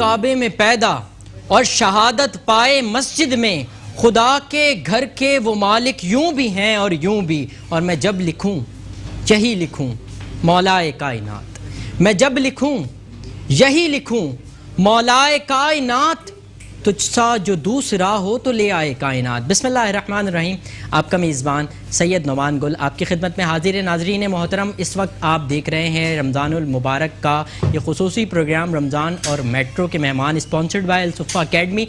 کعبے میں پیدا اور شہادت پائے مسجد میں، خدا کے گھر کے وہ مالک یوں بھی ہیں اور یوں بھی، اور میں جب لکھوں یہی لکھوں مولائے کائنات، میں جب لکھوں یہی لکھوں مولائے کائنات، تجھ سا جو دوسرا ہو تو لے آئے کائنات۔ بسم اللہ الرحمن الرحیم۔ آپ کا میزبان سید نعمان گل آپ کی خدمت میں حاضر ہے۔ ناظرین محترم، اس وقت آپ دیکھ رہے ہیں رمضان المبارک کا یہ خصوصی پروگرام رمضان اور میٹرو کے مہمان، اسپانسرڈ بائی الصفہ اکیڈمی۔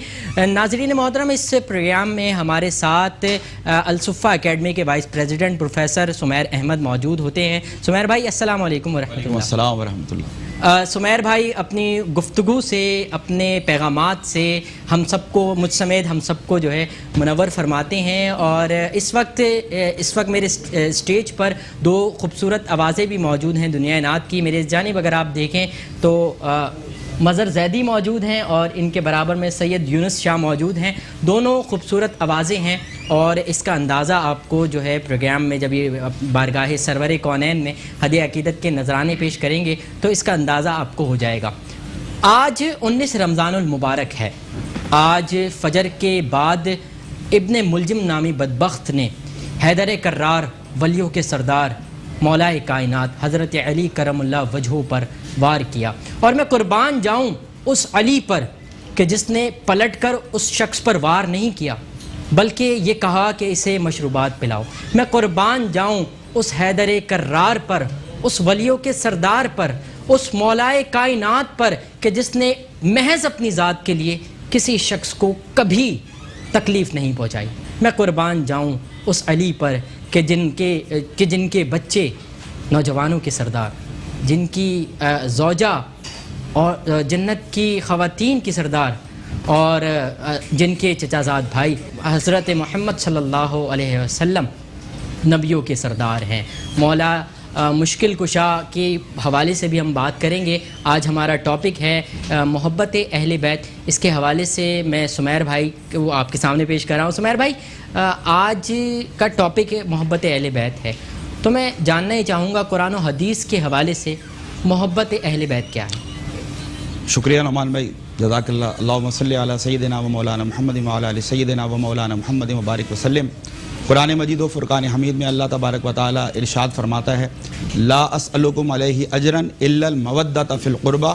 ناظرین محترم، اس پروگرام میں ہمارے ساتھ الصفہ اکیڈمی کے vice president professor Samir Ahmed موجود ہوتے ہیں۔ سمیر بھائی السلام علیکم ورحمۃ اللہ۔ السلام ورحمۃ اللہ۔ سمیر بھائی اپنی گفتگو سے، اپنے پیغامات سے ہم سب کو، مجھ سمیت ہم سب کو جو ہے منور فرماتے ہیں، اور اس وقت میرے اسٹیج پر دو خوبصورت آوازیں بھی موجود ہیں دنیا نعت کی۔ میرے جانب اگر آپ دیکھیں تو مظہر زیدی موجود ہیں اور ان کے برابر میں سید یونس شاہ موجود ہیں۔ دونوں خوبصورت آوازیں ہیں، اور اس کا اندازہ آپ کو جو ہے پروگرام میں جب یہ بارگاہ سرور کونین میں ہدیہ عقیدت کے نذرانے پیش کریں گے تو اس کا اندازہ آپ کو ہو جائے گا۔ آج 19 رمضان المبارک ہے۔ آج فجر کے بعد ابن ملجم نامی بدبخت نے حیدر کرار، ولیوں کے سردار، مولائے کائنات حضرت علی کرم اللہ وجہہ پر وار کیا، اور میں قربان جاؤں اس علی پر کہ جس نے پلٹ کر اس شخص پر وار نہیں کیا بلکہ یہ کہا کہ اسے مشروبات پلاؤ۔ میں قربان جاؤں اس حیدر کرار پر، اس ولیوں کے سردار پر، اس مولائے کائنات پر کہ جس نے محض اپنی ذات کے لیے کسی شخص کو کبھی تکلیف نہیں پہنچائی۔ میں قربان جاؤں اس علی پر کہ جن کے بچے نوجوانوں کے سردار، جن کی زوجہ اور جنت کی خواتین کی سردار، اور جن کے چچا زاد بھائی حضرت محمد صلی اللہ علیہ وسلم نبیوں کے سردار ہیں۔ مولا مشکل کشا کے حوالے سے بھی ہم بات کریں گے۔ آج ہمارا ٹاپک ہے محبت اہل بیت۔ اس کے حوالے سے میں سمیر بھائی وہ آپ کے سامنے پیش کر رہا ہوں۔ سمیر بھائی، آج کا ٹاپک محبت اہل بیت ہے، تو میں جاننا ہی چاہوں گا قرآن و حدیث کے حوالے سے محبت اہل بیت کیا ہے؟ شکریہ نعمان بھائی، جزاک اللہ۔ اللہم صلی علی سیدنا و مولانا محمد و علی آل سیدنا و مولانا محمد مبارک وسلم۔ قرآن مجید و فرقان حمید میں اللہ تبارک و تعالی ارشاد فرماتا ہے، لا اسألکم علیہ اجرا الا المودۃ فی القربہ،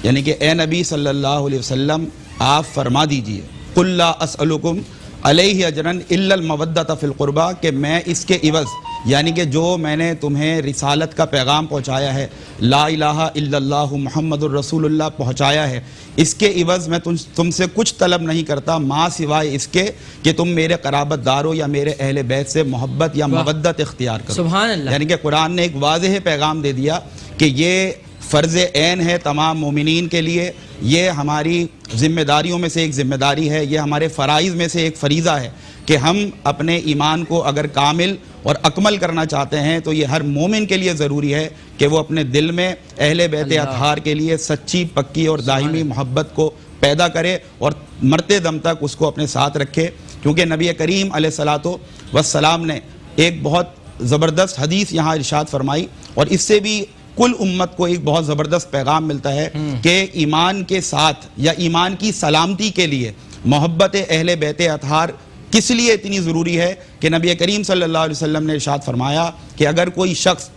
یعنی کہ اے نبی صلی اللہ علیہ وسلم آپ فرما دیجئے، قل لا اسألکم علیہ اجرا الا المودۃ فی القربہ، کہ میں اس کے عوض، یعنی کہ جو میں نے تمہیں رسالت کا پیغام پہنچایا ہے، لا الہ الا اللہ محمد الرسول اللہ پہنچایا ہے، اس کے عوض میں تم سے کچھ طلب نہیں کرتا ماں سوائے اس کے کہ تم میرے قرابت داروں یا میرے اہل بیت سے محبت یا مودت اختیار کرو۔ سبحان اللہ۔ یعنی کہ قرآن نے ایک واضح پیغام دے دیا کہ یہ فرض عین ہے تمام مومنین کے لیے، یہ ہماری ذمہ داریوں میں سے ایک ذمہ داری ہے، یہ ہمارے فرائض میں سے ایک فریضہ ہے کہ ہم اپنے ایمان کو اگر کامل اور اکمل کرنا چاہتے ہیں تو یہ ہر مومن کے لیے ضروری ہے کہ وہ اپنے دل میں اہل بیت اطہار کے لیے سچی، پکی اور دائمی محبت کو پیدا کرے اور مرتے دم تک اس کو اپنے ساتھ رکھے، کیونکہ نبی کریم علیہ الصلوۃ والسلام نے ایک بہت زبردست حدیث یہاں ارشاد فرمائی، اور اس سے بھی کل امت کو ایک بہت زبردست پیغام ملتا ہے کہ ایمان کے ساتھ یا ایمان کی سلامتی کے لیے محبت اہل بیت اطہار کس لیے اتنی ضروری ہے کہ نبی کریم صلی اللہ علیہ وسلم نے ارشاد فرمایا کہ اگر کوئی شخص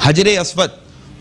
حجر اسود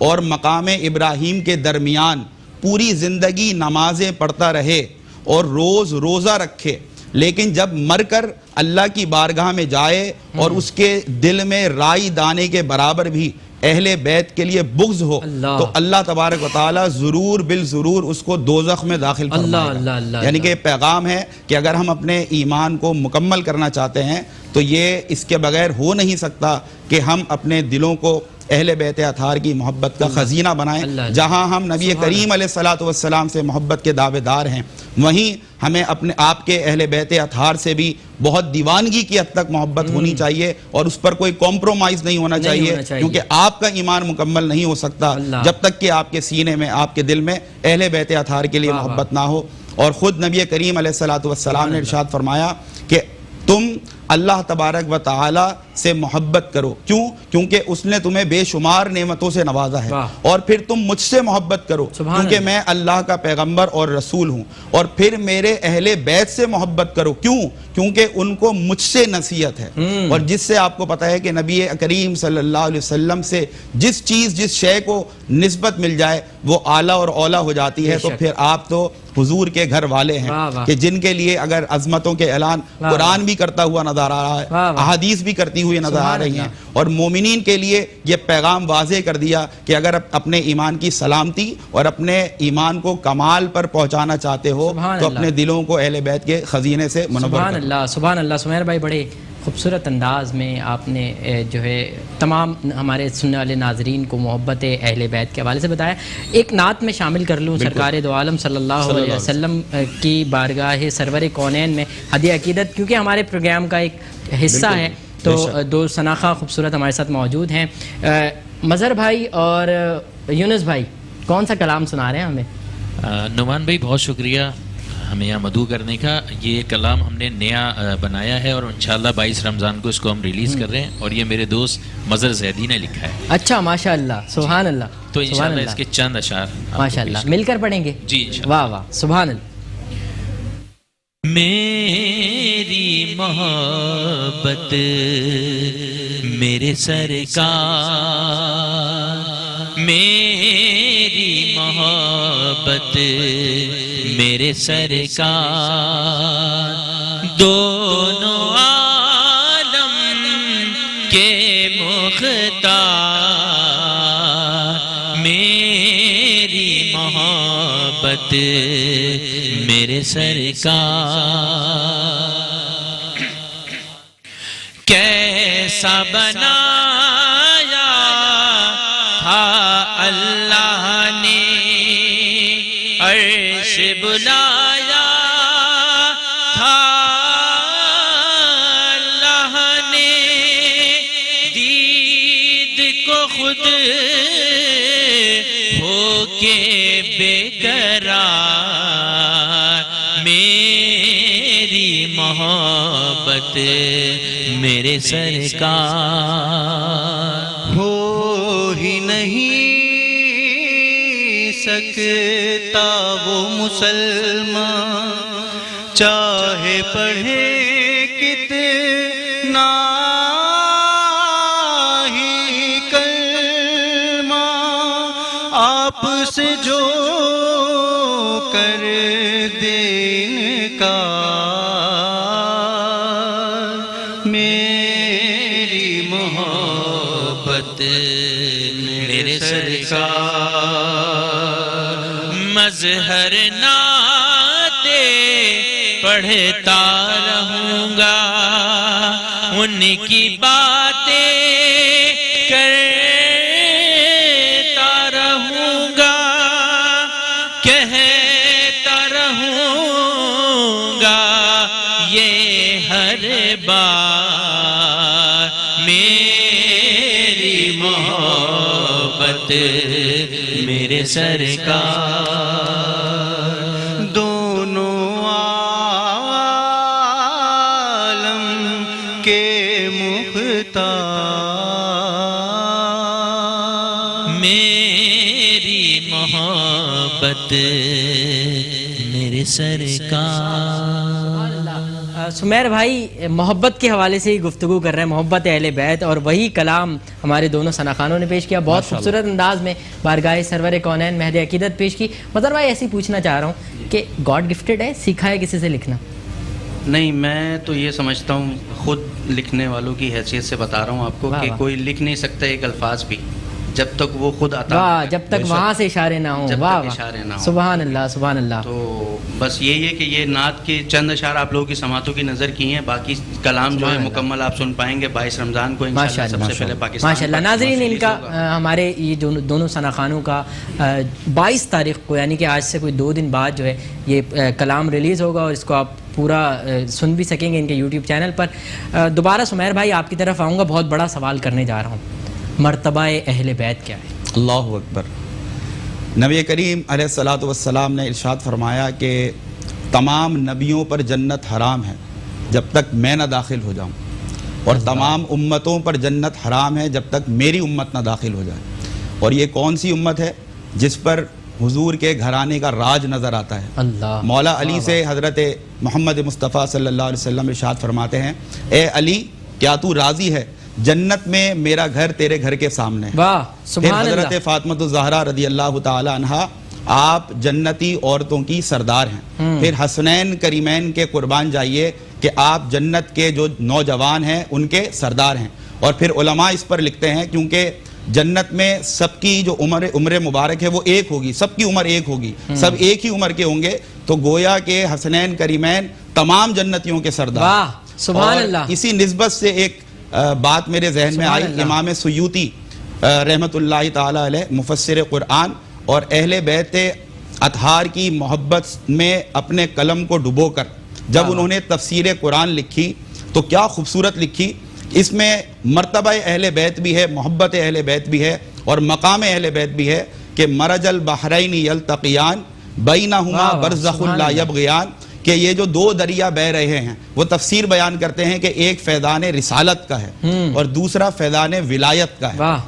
اور مقام ابراہیم کے درمیان پوری زندگی نمازیں پڑھتا رہے اور روز روزہ رکھے، لیکن جب مر کر اللہ کی بارگاہ میں جائے اور اس کے دل میں رائی دانے کے برابر بھی اہل بیت کے لیے بغض ہو تو اللہ تبارک و تعالی ضرور بالضرور اس کو دوزخ میں داخل فرمائے گا۔ یعنی کہ پیغام ہے کہ اگر ہم اپنے ایمان کو مکمل کرنا چاہتے ہیں تو یہ اس کے بغیر ہو نہیں سکتا کہ ہم اپنے دلوں کو اہل بیت اطہار کی محبت کا خزینہ بنائیں۔ جہاں ہم نبی کریم علیہ الصلوۃ والسلام سے محبت کے دعوے دار ہیں، وہیں ہمیں اپنے آپ کے اہل بیت اطہار سے بھی بہت دیوانگی کی حد تک محبت ہونی چاہیے، اور اس پر کوئی کمپرومائز نہیں ہونا چاہیے، کیونکہ آپ کا ایمان مکمل نہیں ہو سکتا جب تک کہ آپ کے سینے میں، آپ کے دل میں اہل بیت اطہار کے لیے محبت نہ ہو۔ اور خود نبی کریم علیہ الصلوۃ والسلام نے ارشاد فرمایا کہ تم اللہ تبارک و تعالی سے محبت کرو. کیوں؟ کیونکہ اس نے تمہیں بے شمار نعمتوں سے نوازا ہے. اور پھر تم مجھ سے محبت کرو کیونکہ میں اللہ کا پیغمبر اور رسول ہوں. اور پھر میرے اہل بیت سے محبت کرو. کیوں؟ کیونکہ ان کو مجھ سے نصیحت ہے. اور جس سے آپ کو پتہ ہے کہ نبی کریم صلی اللہ علیہ وسلم سے جس شے کو نسبت مل جائے وہ اعلیٰ اور اولیٰ ہو جاتی ہے. تو پھر آپ تو حضور کے گھر والے ہیں کہ جن کے لیے اگر عظمتوں کے اعلان قرآن بھی کرتا ہوا نظر آ رہا ہے, احادیث بھی کرتی ہوئی نظر آ رہی ہیں. اور مومنین کے لیے یہ پیغام واضح کر دیا کہ اگر اپنے ایمان کی سلامتی اور اپنے ایمان کو کمال پر پہنچانا چاہتے ہو تو اپنے دلوں کو اہل بیت کے خزینے سے منور کرو. سبحان اللہ, سبحان اللہ. سمیر بھائی بڑے خوبصورت انداز میں آپ نے جو ہے تمام ہمارے سننے والے ناظرین کو محبت اہل بیت کے حوالے سے بتایا. ایک نعت میں شامل کر لوں سرکار دو عالم صلی اللہ علیہ وسلم کی بارگاہ سرور کونین میں ہدیہ عقیدت, کیونکہ ہمارے پروگرام کا ایک حصہ ہے تو دو شناخہ خوبصورت ہمارے ساتھ موجود ہیں. مظہر بھائی اور یونس بھائی کون سا کلام سنا رہے ہیں ہمیں؟ نعمان بھائی بہت شکریہ ہمیں یہاں مدعو کرنے کا. یہ کلام ہم نے نیا بنایا ہے اور انشاءاللہ 22 رمضان کو اس کو ہم ریلیز کر رہے ہیں, اور یہ میرے دوست مظہر زیدی نے لکھا ہے. اچھا, ماشاء اللہ, سبحان اللہ. تو انشاءاللہ اس کے چند اشعار ماشاء اللہ مل کر پڑھیں گے. جی انشاءاللہ. واہ واہ, سبحان اللہ. میری محبت میرے سرکار, میری محبت میرے سرکار, دونوں عالم کے مختار, میری محبت میرے سرکار. کیسا بنایا تھا اللہ نے عرش بلایا تھا اللہ نے, دید کو خود ہو کے بے قرار, میری محبت میرے سرکار. ہو ہی نہیں سکتا وہ مسلمان چاہے پڑھے کتنا ہی کلمہ, آپ سے جو کر دین کا میری محبت میرے سرکار. مظہر نعتیں پڑھتا رہوں گا, ان کی باتیں کرتا رہوں گا, کہتا رہوں گا یہ ہر بار, میری محبت میرے سرکار. دونوں عالم کے مختار, میری محبت میرے سرکار. سمیر بھائی محبت کے حوالے سے ہی گفتگو کر رہے ہیں, محبت اہل بیت, اور وہی کلام ہمارے دونوں ثناخانوں نے پیش کیا. بہت خوبصورت انداز میں بارگاہ سرور کونین میں ہدیہ عقیدت پیش کی. مظہر بھائی ایسے ہی پوچھنا چاہ رہا ہوں کہ گاڈ گفٹڈ ہے, سیکھا ہے کسی سے لکھنا؟ نہیں, میں تو یہ سمجھتا ہوں خود لکھنے والوں کی حیثیت سے بتا رہا ہوں آپ کو کہ کوئی لکھ نہیں سکتا ایک الفاظ بھی جب تک وہ خود آتا, جب تک وہاں سے اشارے نہ ہوں. واہ واہ, سبحان اللہ, سبحان اللہ. تو بس یہی ہے کہ یہ نعت کے چند اشعار آپ لوگوں کی سماعتوں کی نظر کی ہیں, باقی کلام جو ہے مکمل آپ سن پائیں گے 22 رمضان کو انشاءاللہ. سب سے پہلے پاکستان ماشاء اللہ. ناظرین, ان کا ہمارے یہ دونوں ثناخانوں کا 22 تاریخ کو یعنی کہ آج سے کوئی 2 دن بعد جو ہے یہ کلام ریلیز ہوگا, اور اس کو آپ پورا سن بھی سکیں گے ان کے یوٹیوب چینل پر. دوبارہ سمیر بھائی آپ کی طرف آؤں گا, بہت بڑا سوال کرنے جا رہا ہوں. مرتبہ اہل بیت کیا ہے؟ اللہ اکبر. نبی کریم علیہ الصلوۃ والسلام نے ارشاد فرمایا کہ تمام نبیوں پر جنت حرام ہے جب تک میں نہ داخل ہو جاؤں. اور تمام امتوں پر جنت حرام ہے جب تک میری امت نہ داخل ہو جائے. اور یہ کون سی امت ہے جس پر حضور کے گھرانے کا راج نظر آتا ہے؟ اللہ. مولا علی سے حضرت محمد مصطفیٰ صلی اللہ علیہ وسلم ارشاد فرماتے ہیں اے علی کیا تو راضی ہے جنت میں میرا گھر تیرے گھر کے سامنے ہے. واہ پھر سبحان حضرت اللہ. فاطمۃ الزہرا رضی اللہ تعالی عنہا آپ جنتی عورتوں کی سردار ہیں. پھر حسنین کریمین کے قربان جائیے کہ آپ جنت کے جو نوجوان ہیں ان کے سردار ہیں. اور پھر علماء اس پر لکھتے ہیں کیونکہ جنت میں سب کی جو عمر مبارک ہے وہ ایک ہوگی, سب کی عمر ایک ہوگی, سب ایک ہی عمر کے ہوں گے, تو گویا کہ حسنین کریمین تمام جنتیوں کے سردار. واہ سبحان اور اللہ. اسی نسبت سے ایک بات میرے ذہن میں سبحان آئی. اللہ. امام سیوطی رحمۃ اللہ تعالی علیہ مفسر قرآن اور اہل بیت اطہار کی محبت میں اپنے قلم کو ڈبو کر جب انہوں نے تفسیر قرآن لکھی تو کیا خوبصورت لکھی. اس میں مرتبہ اہل بیت بھی ہے, محبت اہل بیت بھی ہے اور مقام اہل بیت بھی ہے کہ مرج البحرین یلتقیان بینہما برزخ لا یبغیان, کہ یہ جو دو دریا بہ رہے ہیں وہ تفسیر بیان کرتے ہیں کہ ایک فیضان رسالت کا ہے اور دوسرا فیضان ولایت کا ہے. واہ.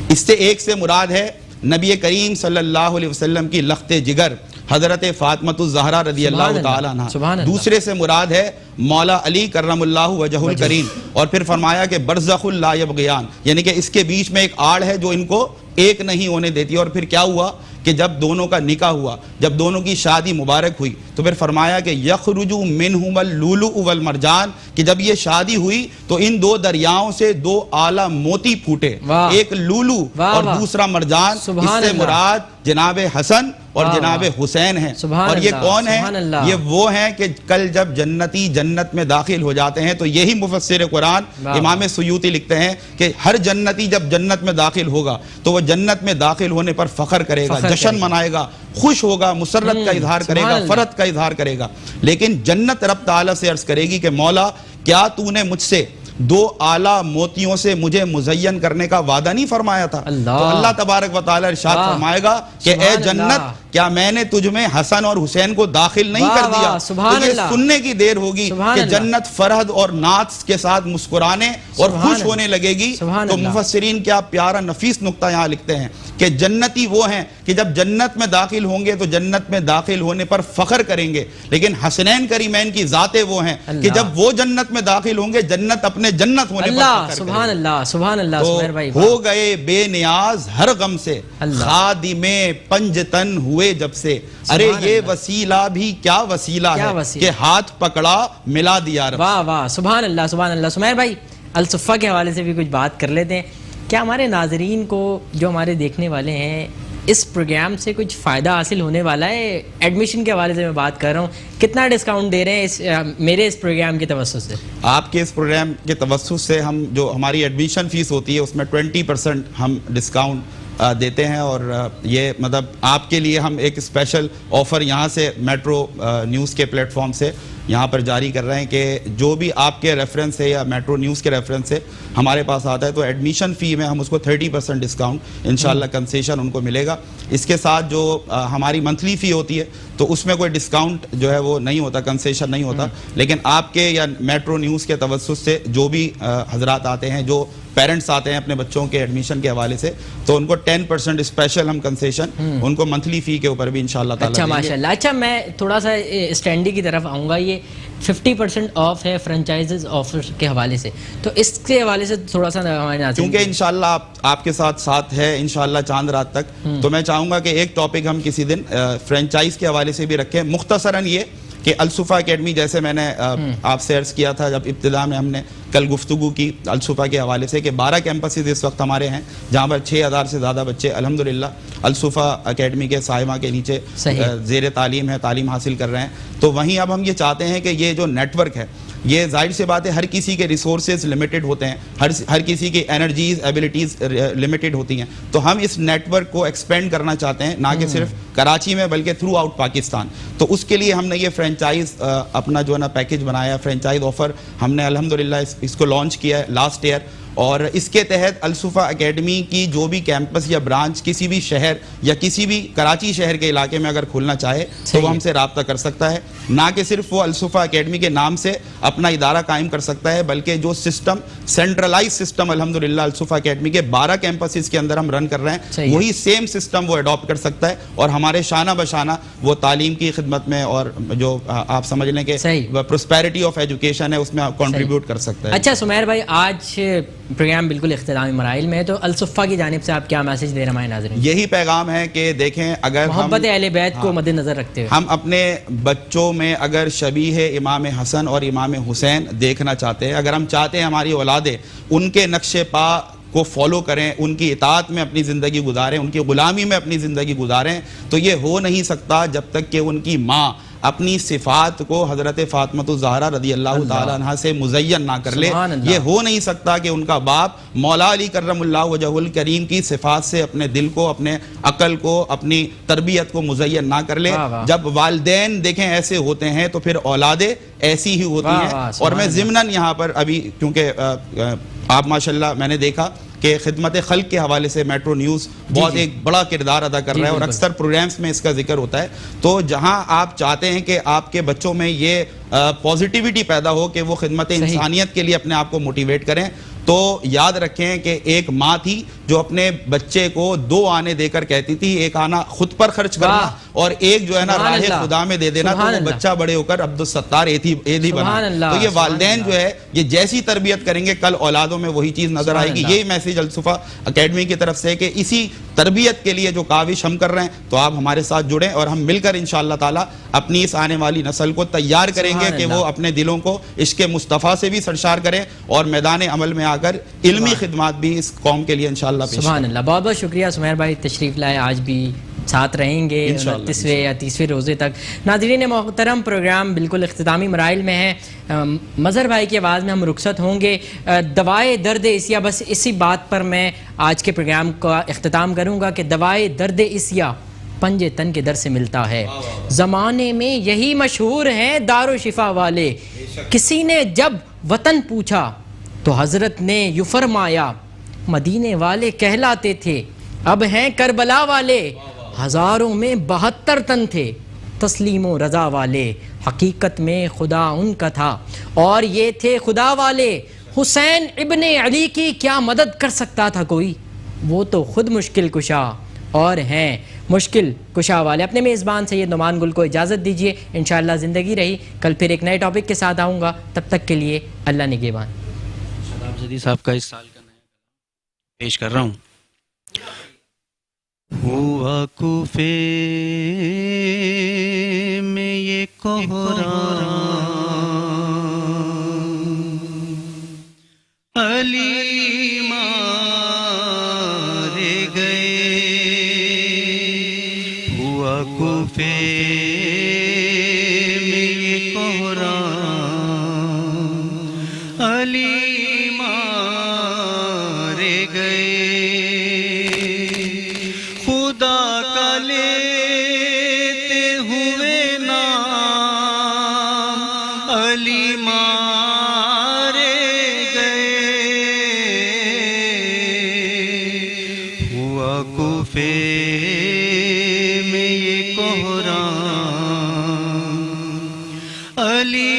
اس سے ایک سے مراد ہے نبی کریم صلی اللہ علیہ وسلم کی لخت جگر حضرت فاطمۃ الزہرا رضی اللہ تعالی عنہ. دوسرے سے مراد ہے مولا علی کرم اللہ وجہ الکریم. اور پھر فرمایا کہ برزخ لا یبغیان, یعنی کہ اس کے بیچ میں ایک آڑ ہے جو ان کو ایک نہیں ہونے دیتی. اور پھر کیا ہوا کہ جب دونوں کا نکاح ہوا, جب دونوں کی شادی مبارک ہوئی تو پھر فرمایا کہ یخرج منہما اللؤلؤ والمرجان, کہ جب یہ شادی ہوئی تو ان دو دریاؤں سے دو اعلیٰ موتی پھوٹے, ایک لولو اور دوسرا مرجان. اس سے مراد جناب حسن اور جناب حسین ہیں. اور یہ کون ہیں؟ یہ وہ ہیں کہ کل جب جنتی جنت میں داخل ہو جاتے ہیں تو یہی مفسر قرآن امام سیوطی لکھتے ہیں کہ ہر جنتی جب جنت میں داخل ہوگا تو وہ جنت میں داخل ہونے پر فخر کرے گا, جشن منائے گا, خوش ہوگا, مسرت کا اظہار کرے گا, فرحت کا اظہار کرے گا. لیکن جنت رب تعالیٰ سے عرض کرے گی کہ مولا کیا تو نے مجھ سے دو اعلیٰ موتیوں سے مجھے مزین کرنے کا وعدہ نہیں فرمایا تھا؟ تو اللہ تبارک و تعالی ارشاد فرمائے گا کہ اے جنت کیا میں نے تجھ میں حسن اور حسین کو داخل نہیں کر دیا؟ تو یہ سننے کی دیر ہوگی کہ جنت فرحت اور نعت کے ساتھ مسکرانے اور خوش ہونے لگے گی. تو مفسرین کیا پیارا نفیس نقطہ یہاں لکھتے ہیں کہ جنتی وہ ہیں کہ جب جنت میں داخل ہوں گے تو جنت میں داخل ہونے پر فخر کریں گے. لیکن حسنین کریمین کی ذاتیں وہ ہیں کہ جب وہ جنت میں داخل ہوں گے جنت اپنے جنت ہونے پر فخر سبحان اللہ. سبحان اللہ. سبحان اللہ. ہو گئے بے نیاز ہر غم سے خادم پنجتن ہوئے جب سے. ارے یہ وسیلہ بھی کیا وسیلہ ہے کہ ہاتھ پکڑا ملا دیا رب. واہ واہ سبحان اللہ. سبحان اللہ. سمیر بھائی الصفہ کے حوالے سے بھی کچھ بات کر لیتے ہیں. کیا ہمارے ناظرین کو جو ہمارے دیکھنے والے ہیں اس پروگرام سے کچھ فائدہ حاصل ہونے والا ہے؟ ایڈمیشن کے حوالے سے میں بات کر رہا ہوں, کتنا ڈسکاؤنٹ دے رہے ہیں میرے اس پروگرام کے توسط سے؟ آپ کے اس پروگرام کے توسط سے ہم جو ہماری ایڈمیشن فیس ہوتی ہے اس میں 20% ہم ڈسکاؤنٹ دیتے ہیں. اور یہ مطلب آپ کے لیے ہم ایک اسپیشل آفر یہاں سے میٹرو نیوز کے پلیٹ فارم سے یہاں پر جاری کر رہے ہیں کہ جو بھی آپ کے ریفرنس سے یا میٹرو نیوز کے ریفرنس سے ہمارے پاس آتا ہے تو ایڈمیشن فی میں ہم اس کو 30% ڈسکاؤنٹ انشاءاللہ کنسیشن ان کو ملے گا. اس کے ساتھ جو ہماری منتھلی فی ہوتی ہے تو اس میں کوئی ڈسکاؤنٹ جو ہے وہ نہیں ہوتا, کنسیشن نہیں ہوتا. لیکن آپ کے یا میٹرو نیوز کے توسط سے جو بھی حضرات آتے ہیں, جو پیرنٹس آتے ہیں اپنے بچوں کے ایڈمیشن کے حوالے سے, تو ان کو 10% اسپیشل ہم کنسیشن ان کو منتھلی فی کے اوپر بھی انشاءاللہ تعالی. اچھا ماشاءاللہ. اچھا میں تھوڑا سا اسٹینڈی کی طرف آؤں گا. یہ 50% آف ہے فرنچائزز آفر کے حوالے سے, تو اس کے حوالے سے تھوڑا سا ہمارے ناظرین, کیونکہ انشاءاللہ آپ کے ساتھ ہے انشاءاللہ چاند رات تک, تو میں چاہوں گا کہ ایک ٹاپک ہم کسی دن فرنچائز کے حوالے سے بھی رکھیں. مختصراً یہ کہ الصفہ اکیڈمی, جیسے میں نے آپ سے عرض کیا تھا جب ابتدا میں ہم نے کل گفتگو کی الصفہ کے حوالے سے, کہ 12 کیمپسز اس وقت ہمارے ہیں جہاں پر 6000 سے زیادہ بچے الحمدللہ الصفہ اکیڈمی کے سائمہ کے نیچے زیر تعلیم ہے, تعلیم حاصل کر رہے ہیں. تو وہیں اب ہم یہ چاہتے ہیں کہ یہ جو نیٹ ورک ہے, یہ ظاہر سی بات ہے ہر کسی کے ریسورسز لمیٹڈ ہوتے ہیں, ہر کسی کی انرجیز ایبلٹیز لمیٹڈ ہوتی ہیں. تو ہم اس نیٹ ورک کو ایکسپینڈ کرنا چاہتے ہیں, نہ کہ صرف کراچی میں بلکہ تھرو آؤٹ پاکستان. تو اس کے لیے ہم نے یہ فرینچائز اپنا جو ہے نا پیکیج بنایا, فرینچائز آفر ہم نے الحمدللہ اس کو لانچ کیا ہے لاسٹ ایئر. اور اس کے تحت الصفا اکیڈمی کی جو بھی کیمپس یا برانچ کسی بھی شہر یا کسی بھی کراچی شہر کے علاقے میں اگر کھولنا چاہے تو وہ ہم سے رابطہ کر سکتا ہے. نہ کہ صرف وہ الصفا اکیڈمی کے نام سے اپنا ادارہ قائم کر سکتا ہے, بلکہ جو سسٹم سینٹرلائز سسٹم الحمدللہ الصفا اکیڈمی کے 12 کیمپسز کے اندر ہم رن کر رہے ہیں, وہی سیم سسٹم وہ اڈاپٹ کر سکتا ہے اور ہمارے شانہ بشانہ وہ تعلیم کی خدمت میں اور جو آپ سمجھ لیں کہ پروسپیرٹی آف ایجوکیشن ہے اس میں کنٹریبیوٹ کر سکتا ہے. اچھا سمیر بھائی, آج پروگرام بالکل اختتامی مراحل میں ہے, تو الصفا کی جانب سے آپ کیا میسج دے رہے ہیں ہمارے ناظرین؟ یہی پیغام ہے کہ دیکھیں, اگر محبت اہل بیت کو مد نظر رکھتے ہوئے ہم اپنے بچوں میں اگر شبیہ امام حسن اور امام حسین دیکھنا چاہتے ہیں, اگر ہم چاہتے ہیں ہماری اولادیں ان کے نقش پا کو فالو کریں, ان کی اطاعت میں اپنی زندگی گزاریں, ان کی غلامی میں اپنی زندگی گزاریں, تو یہ ہو نہیں سکتا جب تک کہ ان کی ماں اپنی صفات کو حضرت فاطمہ الزہرا رضی اللہ تعالیٰ عنہ سے مزین نہ کر لے. یہ ہو نہیں سکتا کہ ان کا باپ مولا علی کرم اللہ وجہ الکریم کی صفات سے اپنے دل کو, اپنے عقل کو, اپنی تربیت کو مزین نہ کر لے. جب والدین دیکھیں ایسے ہوتے ہیں تو پھر اولادیں ایسی ہی ہوتی ہیں. اور میں ضمناً یہاں پر ابھی کیونکہ آپ ماشاءاللہ میں نے دیکھا کہ خدمت خلق کے حوالے سے میٹرو نیوز بہت ایک بڑا کردار ادا کر رہا ہے اور اکثر پروگرامز میں اس کا ذکر ہوتا ہے. تو جہاں آپ چاہتے ہیں کہ آپ کے بچوں میں یہ پازیٹیوٹی پیدا ہو کہ وہ خدمت انسانیت کے لیے اپنے آپ کو موٹیویٹ کریں, تو یاد رکھیں کہ ایک ماں تھی جو اپنے بچے کو 2 آنے دے کر کہتی تھی, ایک آنا خود پر خرچ کرنا اور ایک جو ہے نا راہ خدا میں دے دینا, تو وہ بچہ بڑے ہو کر عبدالستار ایدھی بنا. تو یہ والدین جو ہے یہ جیسی تربیت کریں گے کل اولادوں میں وہی چیز نظر آئے گی. یہی میسیج الصفا اکیڈمی کی طرف سے کہ اسی تربیت کے لیے جو کاوش ہم کر رہے ہیں, تو آپ ہمارے ساتھ جڑیں اور ہم مل کر انشاءاللہ تعالی اپنی اس آنے والی نسل کو تیار کریں گے کہ وہ اپنے دلوں کو عشق مصطفیٰ سے بھی سرشار کریں اور میدان عمل میں آ کر علمی خدمات بھی اس قوم کے لیے انشاءاللہ پیش کریں. سبحان اللہ. بہت بہت شکریہ سمیر بھائی, تشریف لائے, آج بھی ساتھ رہیں گے 29ویں یا 30ویں روزے تک. ناظرین محترم, پروگرام بالکل اختتامی مراحل میں ہے. مظہر بھائی کی آواز میں ہم رخصت ہوں گے. دوائے درد اسیا, بس اسی بات پر میں آج کے پروگرام کا اختتام کروں گا کہ دوائے درد اسیا پنجے تن کے در سے ملتا ہے. زمانے میں یہی مشہور ہیں دار و شفا والے. کسی نے جب وطن پوچھا تو حضرت نے یوں فرمایا, مدینے والے کہلاتے تھے اب ہیں کربلا والے. ہزاروں میں 72 تن تھے تسلیم و رضا والے. حقیقت میں خدا ان کا تھا اور یہ تھے خدا والے. حسین ابن علی کی کیا مدد کر سکتا تھا کوئی, وہ تو خود مشکل کشا اور ہیں مشکل کشا والے. اپنے میزبان سید نعمان گل کو اجازت دیجیے, انشاءاللہ زندگی رہی کل پھر ایک نئے ٹاپک کے ساتھ آؤں گا. تب تک کے لیے اللہ نگہبان. شاداب زدی صاحب کا اس سال کا نیا پیش کر رہا ہوں. ہوا کوفے میں یہ کوہرام, علی مارے گئے. ہوا کوفے میں یہ کوہرام, علی مارے گئے. خدا کا لیتے ہوئے نام علی مارے گئے. ہوا کوفے میں یہ کوہرام, علی